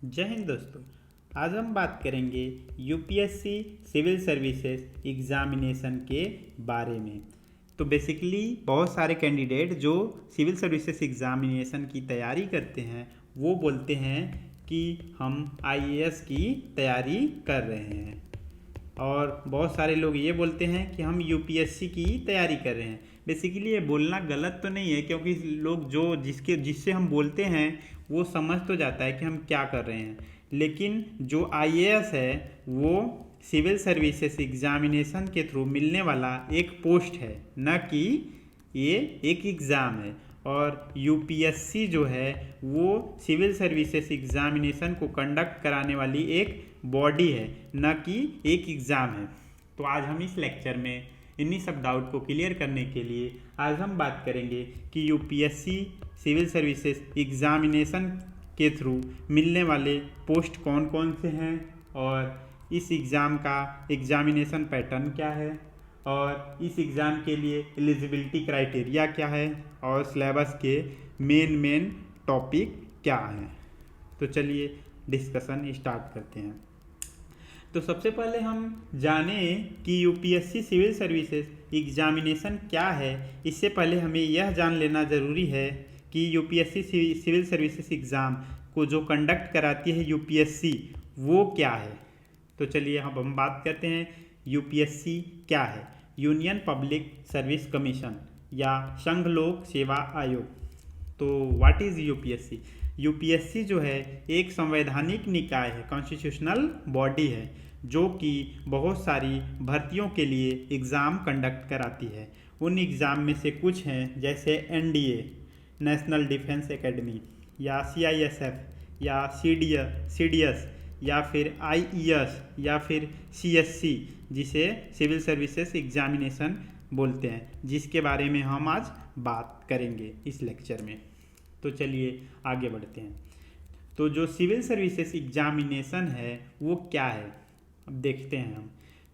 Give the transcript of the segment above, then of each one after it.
जय हिंद दोस्तों। आज हम बात करेंगे यूपीएससी सिविल सर्विसेज एग्ज़ामिनेशन के बारे में। तो बेसिकली बहुत सारे कैंडिडेट जो सिविल सर्विसेज एग्ज़ामिनेशन की तैयारी करते हैं वो बोलते हैं कि हम आईएएस की तैयारी कर रहे हैं, और बहुत सारे लोग ये बोलते हैं कि हम यूपीएससी की तैयारी कर रहे हैं। बेसिकली ये बोलना गलत तो नहीं है, क्योंकि लोग जिससे हम बोलते हैं वो समझ तो जाता है कि हम क्या कर रहे हैं, लेकिन जो आईएएस है वो सिविल सर्विसेज एग्ज़ामिनेशन के थ्रू मिलने वाला एक पोस्ट है, न कि ये एक एग्ज़ाम है। और यूपीएससी जो है वो सिविल सर्विसेज एग्ज़ामिनेशन को कंडक्ट कराने वाली एक बॉडी है, न कि एक एग्ज़ाम है। तो आज हम इस लेक्चर में इन्हीं सब डाउट को क्लियर करने के लिए आज हम बात करेंगे कि यूपीएससी सिविल सर्विसेज एग्ज़ामिनेशन के थ्रू मिलने वाले पोस्ट कौन कौन से हैं, और इस एग्ज़ाम का एग्ज़ामिनेशन पैटर्न क्या है, और इस एग्ज़ाम के लिए एलिजिबिलिटी क्राइटेरिया क्या है, और सिलेबस के मेन टॉपिक क्या हैं। तो चलिए डिस्कशन स्टार्ट करते हैं। तो सबसे पहले हम जानें कि यूपीएससी सिविल सर्विसेज एग्ज़ामिनेशन क्या है। इससे पहले हमें यह जान लेना ज़रूरी है कि यूपीएससी सिविल सर्विसेज एग्ज़ाम को जो कंडक्ट कराती है यूपीएससी वो क्या है। तो चलिए अब हम बात करते हैं यूपीएससी क्या है। यूनियन पब्लिक सर्विस कमीशन या संघ लोक सेवा आयोग। तो व्हाट इज़ यूपीएससी? यूपीएससी जो है एक संवैधानिक निकाय है, कॉन्स्टिट्यूशनल बॉडी है, जो कि बहुत सारी भर्तियों के लिए एग्ज़ाम कंडक्ट कराती है। उन एग्ज़ाम में से कुछ हैं जैसे एनडीए नेशनल डिफेंस एकेडमी, या सीआईएसएफ, या सीडीएस, या फिर आईईएस, या फिर सीएससी, जिसे सिविल सर्विसेज एग्ज़ामिनेशन बोलते हैं, जिसके बारे में हम आज बात करेंगे इस लेक्चर में। तो चलिए आगे बढ़ते हैं। तो जो सिविल सर्विसेज एग्ज़ामिनेशन है वो क्या है, अब देखते हैं हम।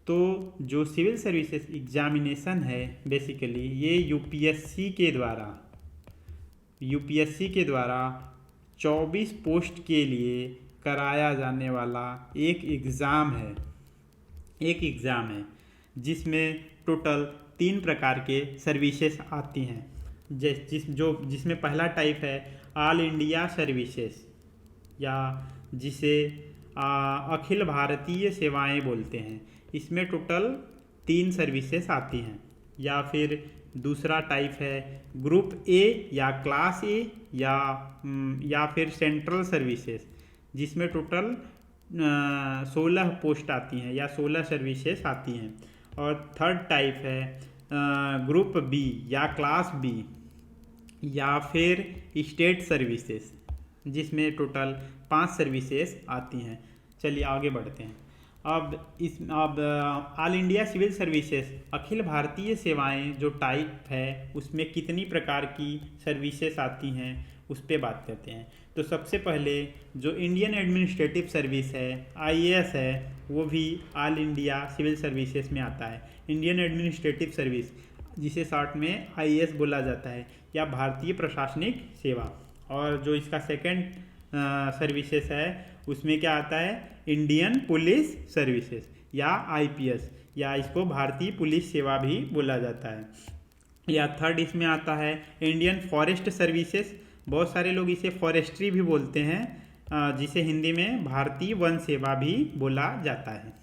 तो जो सिविल सर्विसेज एग्ज़ामिनेशन है बेसिकली ये यूपीएससी के द्वारा 24 पोस्ट के लिए कराया जाने वाला एक एग्ज़ाम है जिसमें टोटल 3 प्रकार के सर्विसेज आती हैं। जिसमें पहला टाइप है ऑल इंडिया सर्विसेज, या जिसे अखिल भारतीय सेवाएं बोलते हैं। इसमें टोटल 3 सर्विसेज आती हैं। या फिर दूसरा टाइप है ग्रुप ए या क्लास ए, या फिर सेंट्रल सर्विसेज, जिसमें टोटल 16 पोस्ट आती हैं या 16 सर्विसेज आती हैं। और थर्ड टाइप है ग्रुप बी या क्लास बी, या फिर स्टेट सर्विसेज, जिसमें टोटल 5 सर्विसेज आती हैं। चलिए आगे बढ़ते हैं। अब all India civil services Akhil Bharatiya सेवाएं जो टाइप है उसमें कितनी प्रकार की सर्विसेज आती हैं उस पर बात करते हैं। तो सबसे पहले जो इंडियन एडमिनिस्ट्रेटिव सर्विस है, आईएएस है, वो भी ऑल इंडिया सिविल सर्विसेज में आता है। इंडियन एडमिनिस्ट्रेटिव सर्विस, जिसे शॉर्ट में आईएएस बोला जाता है, या भारतीय प्रशासनिक सेवा। और जो इसका सेकंड सर्विसेज है उसमें क्या आता है, इंडियन पुलिस सर्विसेज या आईपीएस, या इसको भारतीय पुलिस सेवा भी बोला जाता है। या थर्ड इसमें आता है इंडियन फॉरेस्ट सर्विसेज, बहुत सारे लोग इसे फॉरेस्ट्री भी बोलते हैं, जिसे हिंदी में भारतीय वन सेवा भी बोला जाता है।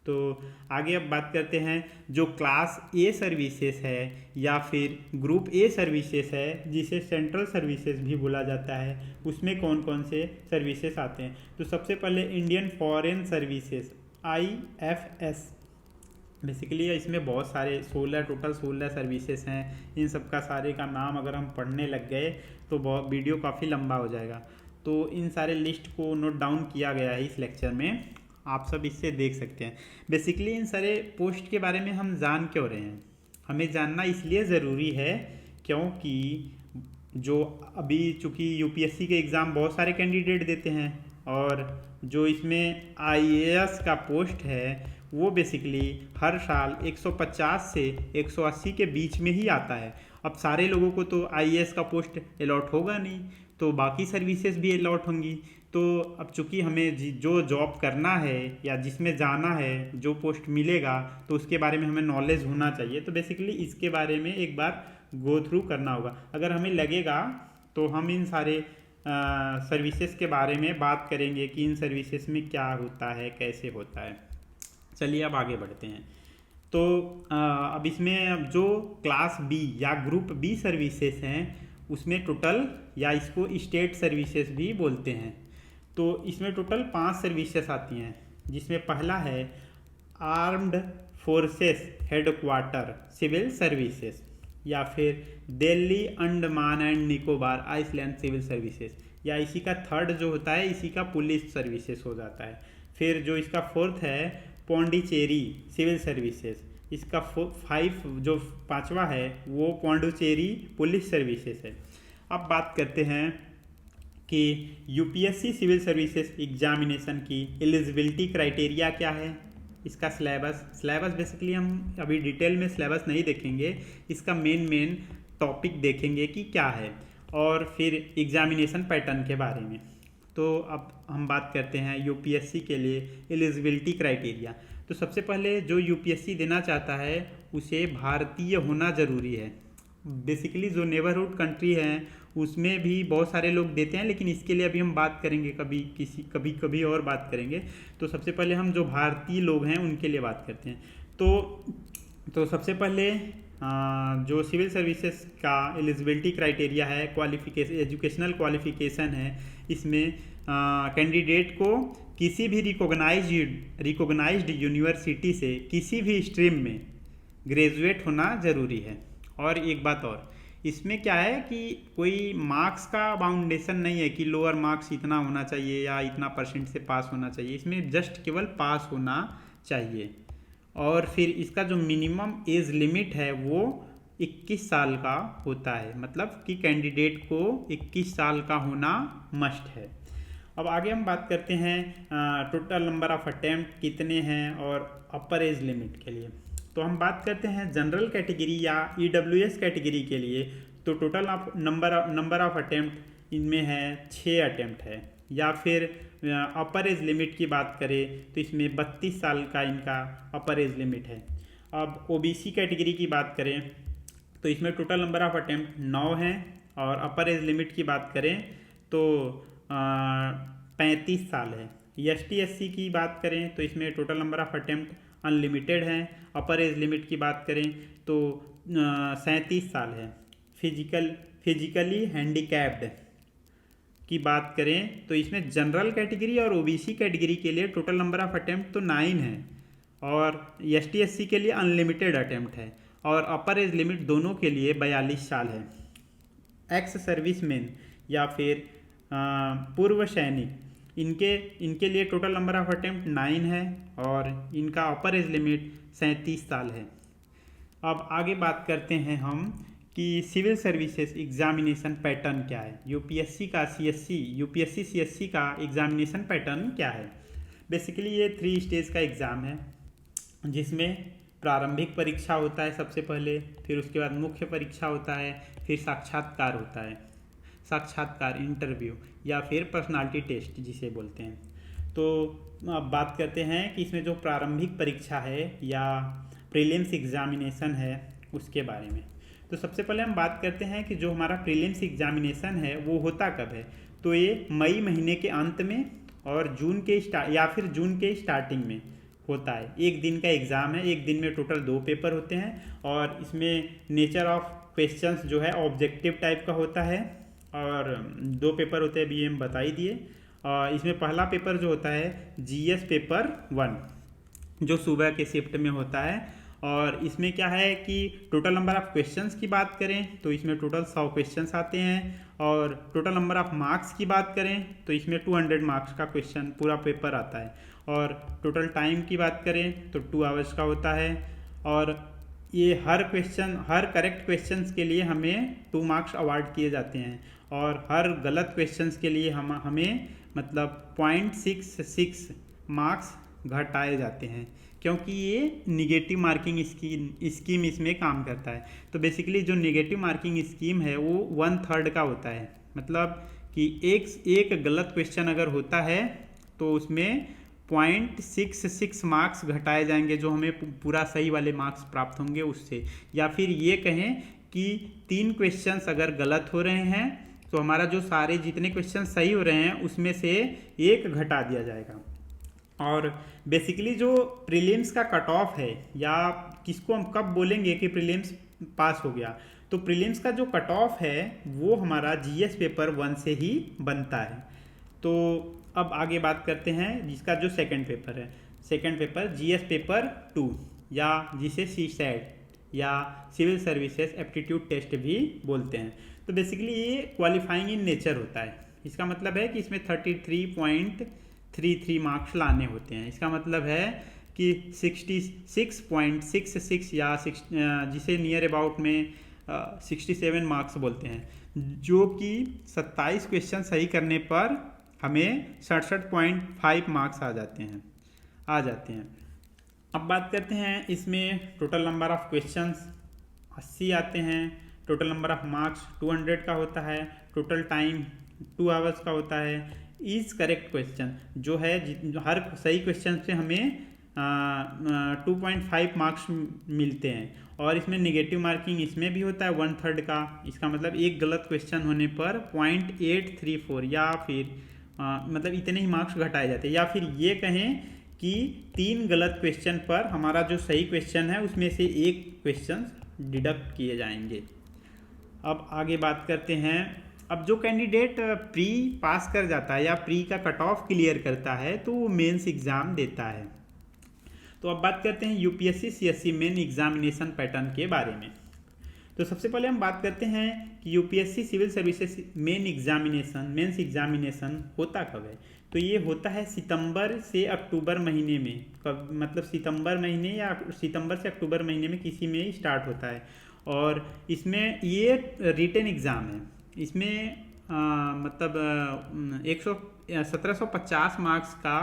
तो आगे अब बात करते हैं जो क्लास ए सर्विसेज है या फिर ग्रुप ए सर्विसेज है, जिसे सेंट्रल सर्विसेज भी बोला जाता है, उसमें कौन कौन से सर्विसेज आते हैं। तो सबसे पहले Indian foreign services IFS. Basically इसमें बहुत सारे टोटल 16 सर्विसेज हैं। इन सब का सारे का नाम अगर हम पढ़ने लग गए तो वीडियो काफ़ी लंबा हो जाएगा। तो इन सारे लिस्ट को नोट डाउन किया गया है इस लेक्चर में, आप सब इससे देख सकते हैं। बेसिकली इन सारे पोस्ट के बारे में हम जान क्यों रहे हैं, हमें जानना इसलिए ज़रूरी है क्योंकि जो अभी चूँकि यूपीएससी के एग्ज़ाम बहुत सारे कैंडिडेट देते हैं, और जो इसमें आईएएस का पोस्ट है वो बेसिकली हर साल 150 से 180 के बीच में ही आता है। अब सारे लोगों को तो आईएएस का पोस्ट अलॉट होगा नहीं, तो बाकी सर्विसेज भी अलॉट होंगी। तो अब चूंकि हमें जो जॉब करना है या जिसमें जाना है, जो पोस्ट मिलेगा, तो उसके बारे में हमें नॉलेज होना चाहिए। तो बेसिकली इसके बारे में एक बार गो थ्रू करना होगा। अगर हमें लगेगा तो हम इन सारे सर्विसेज के बारे में बात करेंगे कि इन सर्विसेज में क्या होता है, कैसे होता है। चलिए अब आगे बढ़ते हैं। तो अब इसमें अब जो क्लास बी या ग्रुप बी सर्विसेज हैं उसमें टोटल, या इसको स्टेट सर्विसेज भी बोलते हैं, तो इसमें टोटल 5 सर्विसेज आती हैं, जिसमें पहला है armed forces headquarter civil services, या फिर Delhi Andaman and Nicobar island civil services, या इसी का थर्ड जो होता है इसी का पुलिस सर्विसेज हो जाता है। फिर जो इसका फोर्थ है पौंडीचेरी सिविल सर्विसेज, इसका 5 जो पांचवा है वो पौंडीचेरी पुलिस सर्विसेज है। अब बात करते हैं कि यूपीएससी सिविल सर्विसेज एग्जामिनेशन की एलिजिबिलिटी क्राइटेरिया क्या है, इसका सिलेबस बेसिकली हम अभी डिटेल में सिलेबस नहीं देखेंगे, इसका मेन टॉपिक देखेंगे कि क्या है, और फिर एग्जामिनेशन पैटर्न के बारे में। तो अब हम बात करते हैं यूपीएससी के लिए एलिजिबिलिटी क्राइटेरिया। तो सबसे पहले जो यूपीएससी देना चाहता है उसे भारतीय होना ज़रूरी है। बेसिकली जो नेबरहुड कंट्री हैं उसमें भी बहुत सारे लोग देते हैं, लेकिन इसके लिए अभी हम बात करेंगे, कभी और बात करेंगे। तो सबसे पहले हम जो भारतीय लोग हैं उनके लिए बात करते हैं। तो सबसे पहले जो सिविल सर्विसेज का एलिजिबिलिटी क्राइटेरिया है, क्वालिफिकेशन, एजुकेशनल क्वालिफिकेशन है, इसमें कैंडिडेट को किसी भी रिकॉग्नाइज्ड यूनिवर्सिटी से किसी भी स्ट्रीम में ग्रेजुएट होना ज़रूरी है। और एक बात और, इसमें क्या है कि कोई मार्क्स का बाउंडेशन नहीं है कि लोअर मार्क्स इतना होना चाहिए या इतना परसेंट से पास होना चाहिए, इसमें जस्ट केवल पास होना चाहिए। और फिर इसका जो मिनिमम एज लिमिट है वो 21 साल का होता है, मतलब कि कैंडिडेट को 21 साल का होना मस्ट है। अब आगे हम बात करते हैं टोटल नंबर ऑफ अटेम्प्ट कितने हैं और अपर एज लिमिट के लिए। तो हम बात करते हैं जनरल कैटेगरी या ईडब्ल्यूएस कैटेगरी के लिए, तो टोटल नंबर ऑफ अटेम्प्ट इनमें है 6 अटेम्प्ट है। या फिर अपर एज लिमिट की बात करें तो इसमें 32 साल का इनका अपर एज लिमिट है। अब ओबीसी कैटेगरी की बात करें तो इसमें टोटल नंबर ऑफ अटेम्प्ट 9 हैं, और अपर एज लिमिट की बात करें तो 35 साल है। एसटी एससी की बात करें तो इसमें total number of attempt unlimited हैं। अपर एज लिमिट की बात करें तो 37 साल है। फिजिकली हैंडीकैप्ड की बात करें तो इसमें जनरल कैटेगरी और ओबीसी कैटेगरी के लिए टोटल नंबर ऑफ अटेम्प्ट तो 9 है, और एसटी एससी के लिए अनलिमिटेड अटेम्प्ट है, और अपर एज लिमिट दोनों के लिए 42 साल है। एक्स सर्विसमैन या फिर पूर्व सैनिक इनके लिए टोटल नंबर ऑफ अटेम्प्ट 9 है, और इनका अपर एज लिमिट 37 साल है। अब आगे बात करते हैं हम कि सिविल सर्विसेज एग्जामिनेशन पैटर्न क्या है, यूपीएससी सीएससी का एग्जामिनेशन पैटर्न क्या है। बेसिकली ये 3 स्टेज का एग्ज़ाम है, जिसमें प्रारंभिक परीक्षा होता है सबसे पहले, फिर उसके बाद मुख्य परीक्षा होता है, फिर साक्षात्कार होता है, साक्षात्कार इंटरव्यू, या फिर पर्सनालिटी टेस्ट जिसे बोलते हैं। तो अब बात करते हैं कि इसमें जो प्रारंभिक परीक्षा है या प्रीलिम्स एग्जामिनेशन है उसके बारे में। तो सबसे पहले हम बात करते हैं कि जो हमारा प्रीलिम्स एग्जामिनेशन है वो होता कब है। तो ये मई महीने के अंत में और जून के स्टार्टिंग में होता है। एक दिन का एग्ज़ाम है, एक दिन में टोटल 2 पेपर होते हैं, और इसमें नेचर ऑफ क्वेश्चंस जो है ऑब्जेक्टिव टाइप का होता है, और 2 पेपर होते हैं, अभी हम बता ही दिए। और इसमें पहला पेपर जो होता है जीएस पेपर 1 जो सुबह के शिफ्ट में होता है, और इसमें क्या है कि टोटल नंबर ऑफ क्वेश्चंस की बात करें तो इसमें टोटल 100 क्वेश्चंस आते हैं, और टोटल नंबर ऑफ मार्क्स की बात करें तो इसमें 200 मार्क्स का क्वेश्चन पूरा पेपर आता है, और टोटल टाइम की बात करें तो 2 आवर्स का होता है। और ये हर करेक्ट क्वेश्चंस के लिए हमें 2 मार्क्स अवार्ड किए जाते हैं, और हर गलत क्वेश्चंस के लिए हमें मतलब 0.66 मार्क्स घटाए जाते हैं, क्योंकि ये निगेटिव मार्किंग स्कीम इसमें काम करता है। तो बेसिकली जो निगेटिव मार्किंग स्कीम है वो 1/3 का होता है, मतलब कि एक गलत क्वेश्चन अगर होता है तो उसमें 0.66 मार्क्स घटाए जाएंगे, जो हमें पूरा सही वाले मार्क्स प्राप्त होंगे उससे। या फिर ये कहें कि 3 क्वेश्चंस अगर गलत हो रहे हैं तो हमारा जो सारे जितने क्वेश्चन सही हो रहे हैं उसमें से एक घटा दिया जाएगा। और बेसिकली जो प्रीलिम्स का कट ऑफ है, या किसको हम कब बोलेंगे कि प्रीलिम्स पास हो गया, तो प्रीलिम्स का जो कट ऑफ है वो हमारा जीएस पेपर 1 से ही बनता है। तो अब आगे बात करते हैं जिसका जो सेकंड पेपर है, सेकंड पेपर जीएस पेपर 2, या जिसे सीसैट या सिविल सर्विसेज एप्टीट्यूड टेस्ट भी बोलते हैं। तो बेसिकली ये क्वालिफाइंग इन नेचर होता है। इसका मतलब है कि इसमें 33.33 मार्क्स लाने होते हैं। इसका मतलब है कि 66.66 या जिसे नियर अबाउट में 67 मार्क्स बोलते हैं, जो कि 27 क्वेश्चन सही करने पर हमें 67.5 मार्क्स आ जाते हैं। अब बात करते हैं इसमें टोटल नंबर ऑफ क्वेश्चंस 80 आते हैं, टोटल नंबर ऑफ मार्क्स 200 का होता है, टोटल टाइम 2 आवर्स का होता है। ईच करेक्ट क्वेश्चन जो है, हर सही क्वेश्चन से हमें 2.5 मार्क्स मिलते हैं। और इसमें नेगेटिव मार्किंग इसमें भी होता है 1/3 का। इसका मतलब एक गलत क्वेश्चन होने पर 0.834 या फिर मतलब इतने ही मार्क्स घटाए जाते हैं। या फिर ये कहें कि 3 गलत क्वेश्चन पर हमारा जो सही क्वेश्चन है उसमें से एक क्वेश्चन डिडक्ट किए जाएंगे। अब आगे बात करते हैं, अब जो कैंडिडेट प्री पास कर जाता है या प्री का कट ऑफ क्लियर करता है तो वो मेंस एग्ज़ाम देता है। तो अब बात करते हैं UPSC CSC main examination pattern के बारे में। तो सबसे पहले हम बात करते हैं कि UPSC civil services mains examination होता कब है। तो ये होता है सितंबर से अक्टूबर महीने में, कब मतलब सितंबर महीने या सितंबर से अक्टूबर महीने में किसी में ही स्टार्ट होता है। और इसमें ये रिटन एग्ज़ाम है। इसमें मतलब 1750 मार्क्स का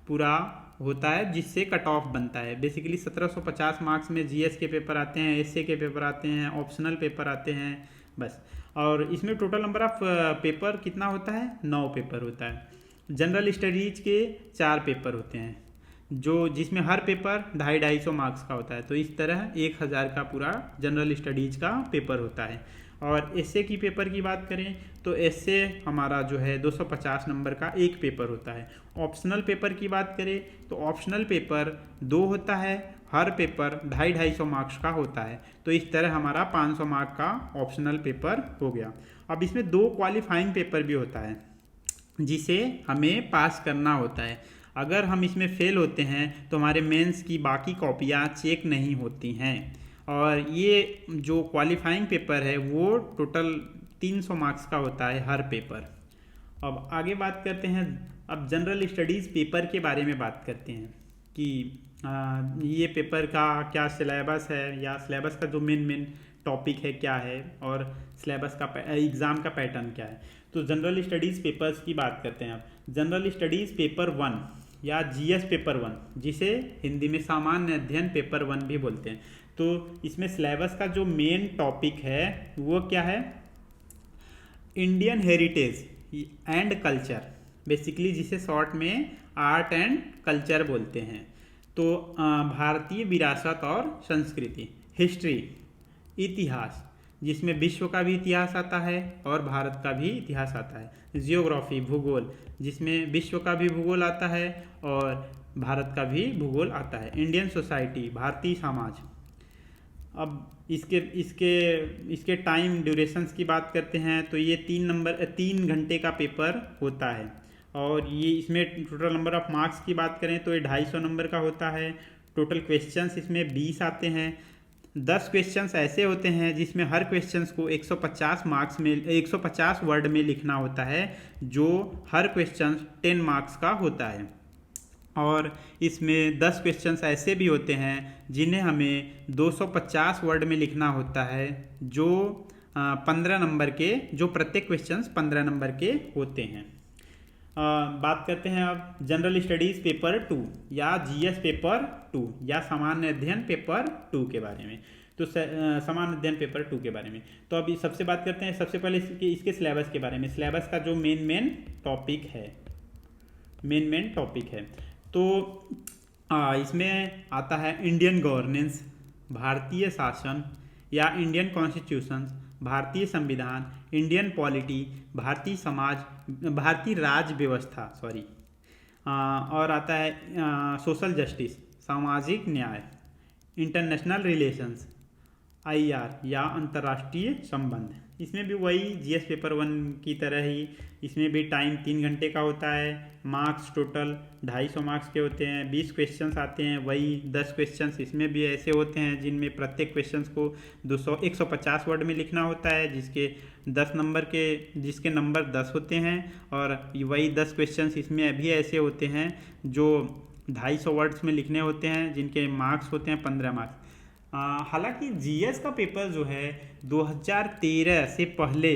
पूरा होता है जिससे कट ऑफ बनता है। बेसिकली 1750 मार्क्स में जीएस के पेपर आते हैं, एसए के पेपर आते हैं, ऑप्शनल पेपर आते हैं बस। और इसमें टोटल नंबर ऑफ पेपर कितना होता है, 9 पेपर होता है। जनरल स्टडीज के 4 पेपर होते हैं, जो जिसमें हर पेपर 250 मार्क्स का होता है। तो इस तरह 1000 का पूरा जनरल स्टडीज का पेपर होता है। और एसए की पेपर की बात करें तो एसए हमारा जो है 250 नंबर का एक पेपर होता है। ऑप्शनल पेपर की बात करें तो ऑप्शनल पेपर 2 होता है, हर पेपर 250 मार्क्स का होता है। तो इस तरह हमारा 500 मार्क का ऑप्शनल पेपर हो गया। अब इसमें 2 क्वालिफाइंग पेपर भी होता है जिसे हमें पास करना होता है। अगर हम इसमें फेल होते हैं तो हमारे मेंस की बाकी कॉपियाँ चेक नहीं होती हैं। और ये जो क्वालिफाइंग पेपर है वो टोटल 300 मार्क्स का होता है हर पेपर। अब आगे बात करते हैं, अब जनरल स्टडीज़ पेपर के बारे में बात करते हैं कि ये पेपर का क्या सिलेबस है, या सिलेबस का जो मेन टॉपिक है क्या है, और सिलेबस का एग्ज़ाम का पैटर्न क्या है। तो जनरल स्टडीज़ पेपर्स की बात करते हैं। अब जनरल स्टडीज़ पेपर 1 या जीएस पेपर 1, जिसे हिंदी में सामान्य अध्ययन पेपर 1 भी बोलते हैं। तो इसमें सिलेबस का जो मेन टॉपिक है वो क्या है, Indian heritage and culture, basically जिसे शॉर्ट में आर्ट एंड कल्चर बोलते हैं। तो भारतीय विरासत और संस्कृति, हिस्ट्री इतिहास, जिसमें विश्व का भी इतिहास आता है और भारत का भी इतिहास आता है। जियोग्राफी भूगोल, जिसमें विश्व का भी भूगोल आता है और भारत का भी भूगोल आता है। Indian society, Bharatiya Samaj. अब इसके टाइम ड्यूरेशंस की बात करते हैं तो ये 3 घंटे का पेपर होता है। और ये इसमें टोटल नंबर ऑफ मार्क्स की बात करें तो ये 250 नंबर का होता है। टोटल क्वेश्चंस इसमें 20 आते हैं। 10 क्वेश्चंस ऐसे होते हैं जिसमें हर क्वेश्चंस को 150 वर्ड में लिखना होता है, जो हर क्वेश्चन 10 मार्क्स का होता है। और इसमें 10 क्वेश्चंस ऐसे भी होते हैं जिन्हें हमें 250 वर्ड में लिखना होता है, जो 15 नंबर के, जो प्रत्येक क्वेश्चंस 15 नंबर के होते हैं। बात करते हैं अब जनरल स्टडीज़ पेपर 2 या जीएस पेपर 2 या सामान्य अध्ययन पेपर 2 के बारे में। तो समान अध्ययन पेपर 2 के बारे में। तो अभी सबसे बात करते हैं, सबसे पहले इसके सिलेबस के बारे में। सिलेबस का जो मेन टॉपिक है तो इसमें आता है इंडियन गवर्नेंस, भारतीय शासन या इंडियन कॉन्स्टिट्यूशन, भारतीय संविधान, इंडियन पॉलिटी, भारतीय समाज, भारतीय राज्य व्यवस्था और आता है सोशल जस्टिस, सामाजिक न्याय, इंटरनेशनल रिलेशंस, IR या अंतर्राष्ट्रीय संबंध। इसमें भी वही GS पेपर 1 की तरह ही इसमें भी टाइम 3 घंटे का होता है। मार्क्स टोटल 250 मार्क्स के होते हैं। 20 क्वेश्चंस आते हैं, वही 10 क्वेश्चंस इसमें भी ऐसे होते हैं जिनमें प्रत्येक क्वेश्चंस को 150 वर्ड में लिखना होता है, जिसके नंबर 10 होते हैं। और वही 10 क्वेश्चंस इसमें अभी ऐसे होते हैं जो 250 वर्ड्स में लिखने होते हैं, जिनके मार्क्स होते हैं 15 मार्क्स। हालांकि GS का पेपर जो है 2013 से पहले,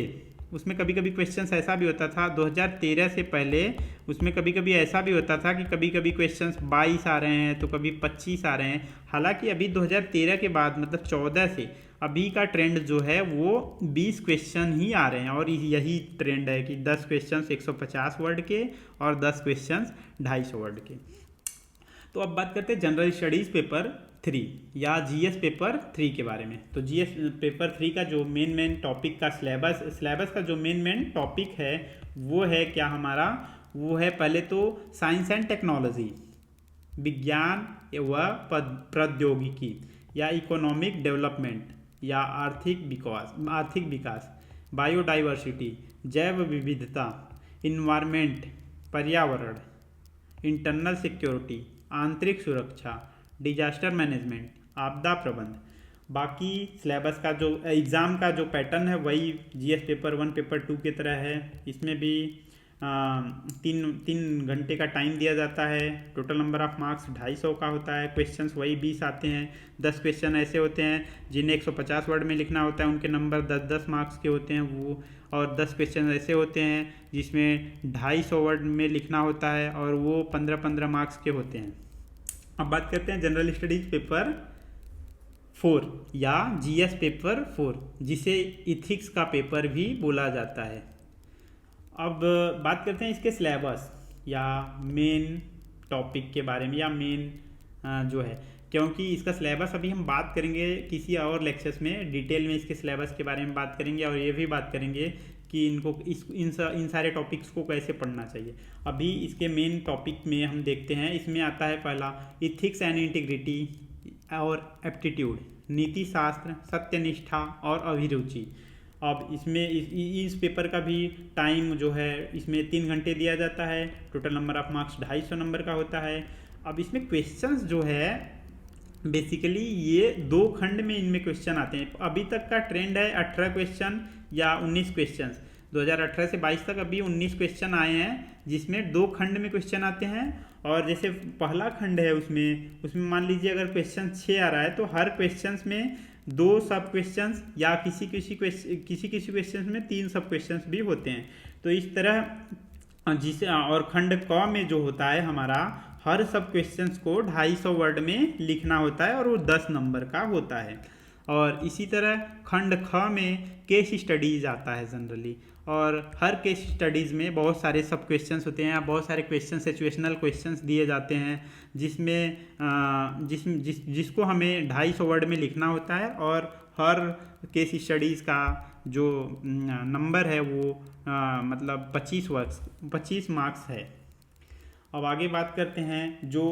उसमें कभी कभी क्वेश्चंस ऐसा भी होता था 2013 से पहले, उसमें कभी कभी ऐसा भी होता था कि कभी कभी क्वेश्चंस 22 आ रहे हैं तो कभी 25 आ रहे हैं। हालांकि अभी 2013 के बाद मतलब 14 से अभी का ट्रेंड जो है वो 20 क्वेश्चन ही आ रहे हैं। और यही ट्रेंड है कि 10 क्वेश्चंस 150 वर्ड के और 10 क्वेश्चंस 250 वर्ड के। तो अब बात करते हैं जनरल स्टडीज़ पेपर 3 या GS पेपर 3 के बारे में। तो GS पेपर 3 का जो मेन टॉपिक का सिलेबस का जो मेन टॉपिक है वो है क्या हमारा, वो है पहले तो साइंस एंड टेक्नोलॉजी, विज्ञान व प्रौद्योगिकी या इकोनॉमिक डेवलपमेंट या आर्थिक विकास, बायोडाइवर्सिटी, जैव विविधता, इन्वायरमेंट, पर्यावरण, इंटरनल सिक्योरिटी, आंतरिक सुरक्षा, डिजास्टर मैनेजमेंट, आपदा प्रबंध। बाकी सिलेबस का जो एग्ज़ाम का जो पैटर्न है वही GS पेपर 1 पेपर 2 की तरह है। इसमें भी 3 घंटे का टाइम दिया जाता है। टोटल नंबर ऑफ मार्क्स 250 का होता है। क्वेश्चंस वही 20 आते हैं। 10 क्वेश्चन ऐसे होते हैं जिन्हें 150 वर्ड में लिखना होता है, उनके नंबर 10-10 मार्क्स के होते हैं वो। और 10 क्वेश्चन ऐसे होते हैं जिसमें 250 वर्ड में लिखना होता है और वो 15-15 मार्क्स के होते हैं। अब बात करते हैं जनरल स्टडीज पेपर 4 या GS पेपर 4, जिसे इथिक्स का पेपर भी बोला जाता है। अब बात करते हैं इसके सिलेबस या मेन टॉपिक के बारे में या मेन जो है, क्योंकि इसका सिलेबस अभी हम बात करेंगे किसी और लेक्चर्स में, डिटेल में इसके सिलेबस के बारे में बात करेंगे और ये भी बात करेंगे कि इनको इन सारे टॉपिक्स को कैसे पढ़ना चाहिए। अभी इसके मेन टॉपिक में हम देखते हैं। इसमें आता है पहला इथिक्स एंड इंटीग्रिटी और एप्टीट्यूड, नीति शास्त्र, सत्यनिष्ठा और अभिरुचि। अब इसमें इस पेपर का भी टाइम जो है इसमें 3 घंटे दिया जाता है। Total number of marks 250 number का होता है। अब इसमें क्वेश्चंस जो है बेसिकली ये 2 खंड में इनमें क्वेश्चन आते हैं। अभी तक का ट्रेंड है 18 क्वेश्चन या 19 क्वेश्चन। 2018 से 22 तक अभी 19 क्वेश्चन आए हैं जिसमें 2 खंड में क्वेश्चन आते हैं। और जैसे पहला खंड है उसमें मान लीजिए अगर क्वेश्चन 6 आ रहा है तो हर क्वेश्चन में 2 सब क्वेश्चंस या किसी क्वेश्चन में 3 सब क्वेश्चंस भी होते हैं। तो इस तरह जिसे और खंड क में जो होता है हमारा, हर सब क्वेश्चंस को 250 वर्ड में लिखना होता है और वो 10 नंबर का होता है। और इसी तरह खंड ख में केस स्टडीज आता है जनरली, और हर केस स्टडीज़ में बहुत सारे सब क्वेश्चंस होते हैं, बहुत सारे क्वेश्चन सिचुएशनल क्वेश्चंस दिए जाते हैं जिसमें जिसको हमें 250 वर्ड में लिखना होता है। और हर केस स्टडीज़ का जो नंबर है वो मतलब 25 मार्क्स है। अब आगे बात करते हैं जो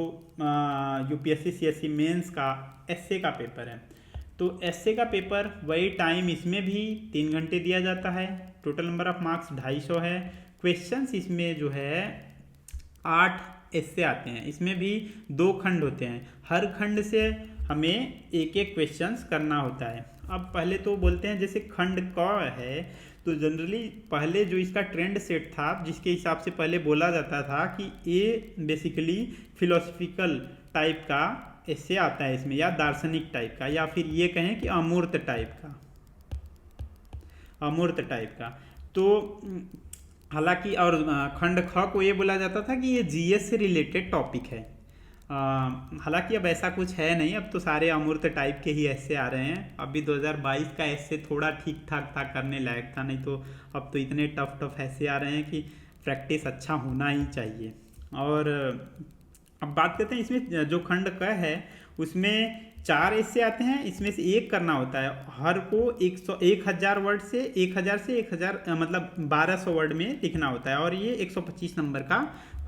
UPSC CSE मेंस का एसए का पेपर है। तो एसए का पेपर वही टाइम इसमें भी 3 घंटे दिया जाता है। टोटल नंबर ऑफ मार्क्स 250 है। क्वेश्चंस इसमें जो है 8 एसए आते हैं। इसमें भी 2 खंड होते हैं, हर खंड से हमें एक क्वेश्चंस करना होता है। अब पहले तो बोलते हैं जैसे खंड क है तो जनरली पहले जो इसका ट्रेंड सेट था जिसके हिसाब से पहले बोला जाता था कि ये बेसिकली फिलोसफिकल टाइप का एस्से आता है इसमें, या दार्शनिक टाइप का, या फिर ये कहें कि अमूर्त टाइप का। तो हालांकि और खंड ख को ये बोला जाता था कि ये GS से रिलेटेड टॉपिक है। हालांकि अब ऐसा कुछ है नहीं, अब तो सारे अमूर्त टाइप के ही ऐसे आ रहे हैं। अभी 2022 का ऐसे थोड़ा ठीक ठाक था, करने लायक था, नहीं तो अब तो इतने टफ टफ ऐसे आ रहे हैं कि प्रैक्टिस अच्छा होना ही चाहिए। और अब बात करते हैं इसमें जो खंड क है उसमें 4 ऐसे आते हैं, इसमें से एक करना होता है। हर को 1000 वर्ड से 1000 से 1000 मतलब 1200 वर्ड में लिखना होता है, और ये 125 नंबर का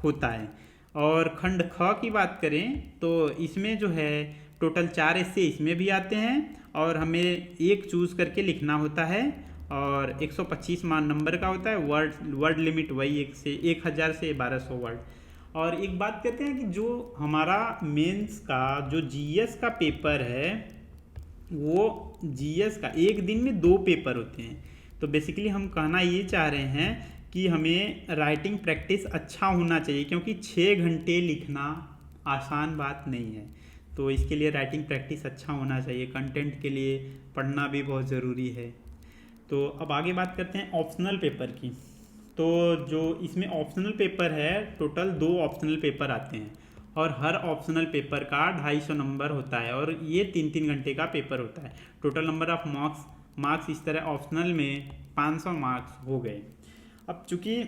होता है। और खंड ख की बात करें तो इसमें जो है टोटल 4 ऐसे इसमें भी आते हैं, और हमें एक चूज़ करके लिखना होता है, और 125 मान नंबर का होता है। वर्ड लिमिट वही 1000 से 1200 वर्ड। और एक बात कहते हैं कि जो हमारा मेंस का जो जीएस का पेपर है, वो जीएस का एक दिन में 2 पेपर होते हैं। तो बेसिकली हम कहना ये चाह रहे हैं कि हमें राइटिंग प्रैक्टिस अच्छा होना चाहिए, क्योंकि 6 घंटे लिखना आसान बात नहीं है। तो इसके लिए राइटिंग प्रैक्टिस अच्छा होना चाहिए, कंटेंट के लिए पढ़ना भी बहुत ज़रूरी है। तो अब आगे बात करते हैं ऑप्शनल पेपर की। तो जो इसमें ऑप्शनल पेपर है, टोटल 2 ऑप्शनल पेपर आते हैं, और हर ऑप्शनल पेपर का 250 नंबर होता है, और ये 3-3 घंटे का पेपर होता है। टोटल नंबर ऑफ मार्क्स इस तरह ऑप्शनल में 500 मार्क्स हो गए। अब चूँकि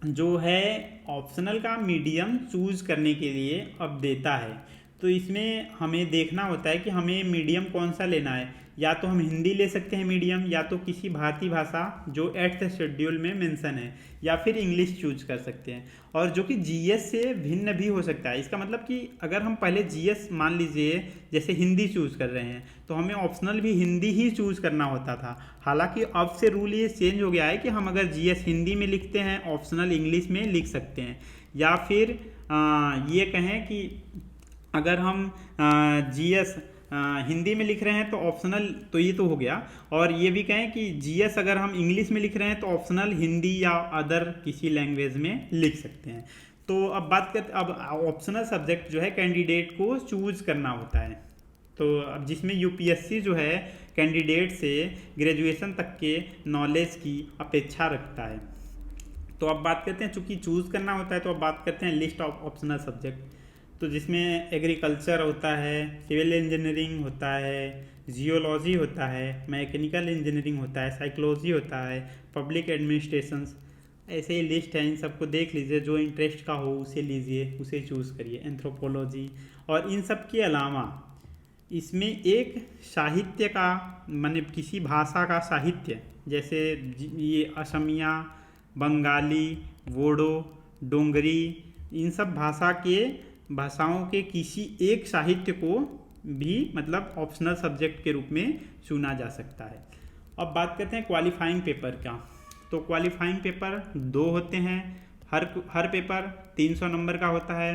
जो है ऑप्शनल का मीडियम चूज करने के लिए अब देता है, तो इसमें हमें देखना होता है कि हमें मीडियम कौन सा लेना है। या तो हम हिंदी ले सकते हैं मीडियम, या तो किसी भारतीय भाषा जो 8th शेड्यूल में मेंशन है, या फिर इंग्लिश चूज कर सकते हैं, और जो कि जीएस से भिन्न भी हो सकता है। इसका मतलब कि अगर हम पहले जीएस मान लीजिए जैसे हिंदी चूज कर रहे हैं, तो हमें ऑप्शनल भी हिंदी ही चूज करना होता था। हालांकि अब से रूल ये चेंज हो गया है कि हम अगर जीएस हिंदी में लिखते हैं, ऑप्शनल इंग्लिश में लिख सकते हैं। या फिर ये कहें कि अगर हम जीएस हिंदी में लिख रहे हैं तो ऑप्शनल, तो ये तो हो गया। और ये भी कहें कि जीएस अगर हम इंग्लिश में लिख रहे हैं तो ऑप्शनल हिंदी या अदर किसी लैंग्वेज में लिख सकते हैं। तो अब बात करते, अब ऑप्शनल सब्जेक्ट जो है कैंडिडेट को चूज करना होता है। तो अब जिसमें यूपीएससी जो है कैंडिडेट से ग्रेजुएशन तक के नॉलेज की अपेक्षा रखता है। तो अब बात करते हैं, चूंकि चूज करना होता है, तो अब बात करते हैं लिस्ट ऑफ ऑप्शनल सब्जेक्ट। तो जिसमें एग्रीकल्चर होता है, सिविल इंजीनियरिंग होता है, जियोलॉजी होता है, मैकेनिकल इंजीनियरिंग होता है, साइकोलॉजी होता है, पब्लिक एडमिनिस्ट्रेशन, ऐसे ही लिस्ट है। इन सबको देख लीजिए, जो इंटरेस्ट का हो उसे लीजिए, उसे चूज़ करिए। एंथ्रोपोलॉजी, और इन सब के अलावा इसमें एक साहित्य का, माने किसी भाषा का साहित्य, जैसे ये असमिया, बंगाली, बोडो, डोंगरी, इन सब भाषाओं के किसी एक साहित्य को भी मतलब ऑप्शनल सब्जेक्ट के रूप में चुना जा सकता है। अब बात करते हैं क्वालिफाइंग पेपर का। तो क्वालिफाइंग पेपर 2 होते हैं, हर पेपर 300 नंबर का होता है।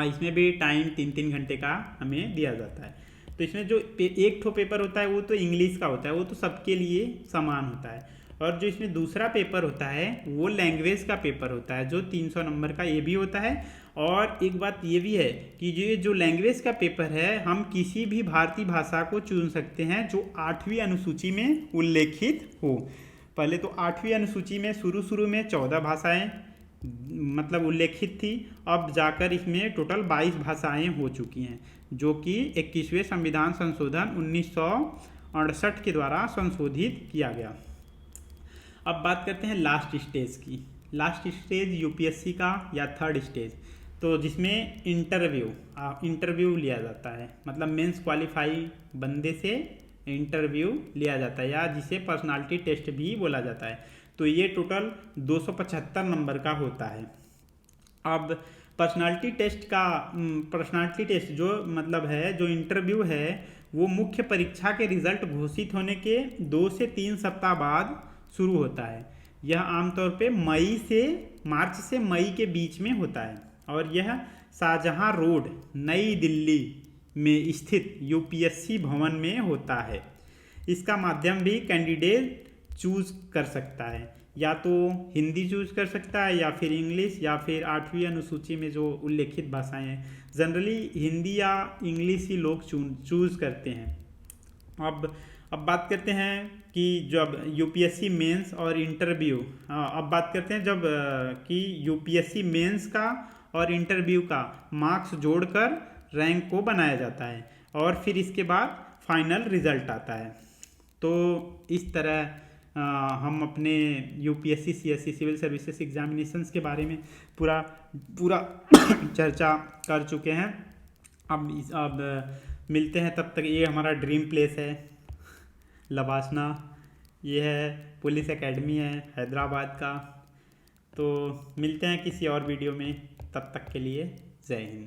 इसमें भी टाइम 3-3 घंटे का हमें दिया जाता है। तो इसमें जो एक ठो पेपर होता है वो तो इंग्लिश का होता है, वो तो सबके लिए समान होता है। और जो इसमें दूसरा पेपर होता है वो लैंग्वेज का पेपर होता है, जो 300 नंबर का ये भी होता है। और एक बात ये भी है कि ये जो लैंग्वेज का पेपर है, हम किसी भी भारतीय भाषा को चुन सकते हैं जो 8वीं अनुसूची में उल्लेखित हो। पहले तो 8वीं अनुसूची में शुरू में 14 भाषाएं मतलब उल्लेखित थी, अब जाकर इसमें टोटल 22 भाषाएं हो चुकी हैं, जो कि 21वें संविधान संशोधन 1968 के द्वारा संशोधित किया गया। अब बात करते हैं लास्ट स्टेज की। लास्ट स्टेज यूपीएससी का या थर्ड स्टेज, तो जिसमें इंटरव्यू लिया जाता है, मतलब मेंस क्वालिफाई बंदे से इंटरव्यू लिया जाता है, या जिसे पर्सनालिटी टेस्ट भी बोला जाता है। तो ये टोटल 275 नंबर का होता है। अब पर्सनालिटी टेस्ट जो मतलब है, जो इंटरव्यू है, वो मुख्य परीक्षा के रिजल्ट घोषित होने के 2 से 3 सप्ताह बाद शुरू होता है। यह आमतौर पे मार्च से मई के बीच में होता है, और यह शाहजहां रोड नई दिल्ली में स्थित यूपीएससी भवन में होता है। इसका माध्यम भी कैंडिडेट चूज कर सकता है, या तो हिंदी चूज कर सकता है, या फिर इंग्लिश, या फिर 8वीं अनुसूची में जो उल्लेखित भाषाएं हैं। जनरली हिंदी या इंग्लिश ही लोग चूज करते हैं। अब बात करते हैं कि जब यूपीएससी मेंस और इंटरव्यू, अब बात करते हैं जब कि यूपीएससी मेंस का और इंटरव्यू का मार्क्स जोड़कर रैंक को बनाया जाता है और फिर इसके बाद फाइनल रिजल्ट आता है। तो इस तरह हम अपने UPSC CSC civil services examinations के बारे में पूरा पूरा चर्चा कर चुके हैं। अब मिलते हैं, तब तक ये हमारा ड्रीम प्लेस है लवासना, ये है पुलिस एकेडमी है हैदराबाद का। तो मिलते हैं किसी और वीडियो में, तब तक के लिए जय हिंद।